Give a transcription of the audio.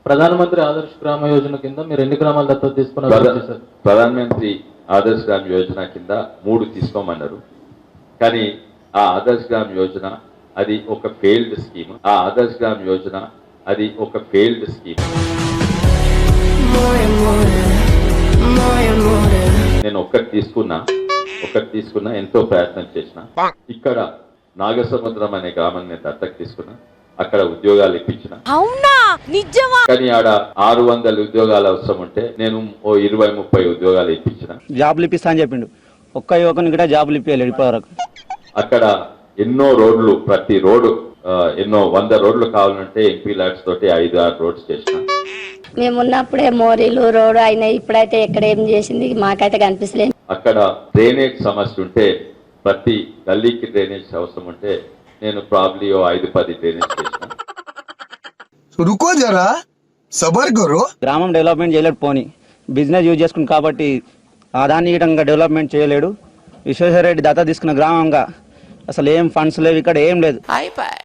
ప్రధానమంత్రి ఆదర్శ్ గ్రామ యోజన కింద మీరు ఎన్ని గ్రామాలు దత్తత తీసుకున్నారు సార్? ప్రధానమంత్రి ఆదర్శ్ గ్రామ్ యోజన కింద 3 తీసుకోమన్నారు. కానీ ఆ ఆదర్శ్ గ్రామ్ యోజన అది ఒక ఫెయిల్డ్ స్కీమ్. ఆ ఆదర్శ్ గ్రామ్ యోజన అది ఒక ఫెయిల్డ్ స్కీమ్. నేను ఒక్కటి తీసుకున్నా ఎంతో ప్రయత్నం చేసిన. ఇక్కడ నాగసముద్రం అనే గ్రామాన్ని దత్తకు తీసుకున్నా, అక్కడ ఉద్యోగాలు ఇప్పించిన. కానీ ఆడ 600 ఉద్యోగాలు అవసరం ఉంటే నేను ఓ 20-30 ఉద్యోగాలు ఇప్పించిన. జాబులు ఇప్పిస్తా అని చెప్పిండు, ఒక్క యువకుని కూడా జాబులు ఇప్పించలేడు ఇప్పటివరకు. అక్కడ ఎన్నో రోడ్లు, ప్రతి రోడ్డు ఎన్నో 100 రోడ్లు కావాలంటే ఎంపీ ల్యాడ్స్ తోటి 5-6 రోడ్స్ చేసిన. మేము ఉన్నప్పుడే మోరీలు రోడ్డు అయినాయి, ఇప్పుడైతే ఎక్కడ ఏం చేసింది మాకైతే కనిపిస్తలేదు. అక్కడ డ్రైనేజ్ సమస్య ఉంటే, ప్రతి గల్లీకి డ్రైనేజ్ అవసరం ఉంటే నేను ప్రాబ్లీ 5-10 డ్రైనేజ్ చేసిన. రుకో జరా సబర్ కరో. గ్రామం డెవలప్మెంట్ చేయలేడు, పోని బిజినెస్ యూజ్ చేసుకుని కాబట్టి దాన్ని విధంగా డెవలప్మెంట్ చేయలేడు. విశ్వేశ్వరరెడ్డి దత్త తీసుకున్న గ్రామంగా అసలు ఏం ఫండ్స్ లేవు, ఇక్కడ ఏం లేదు.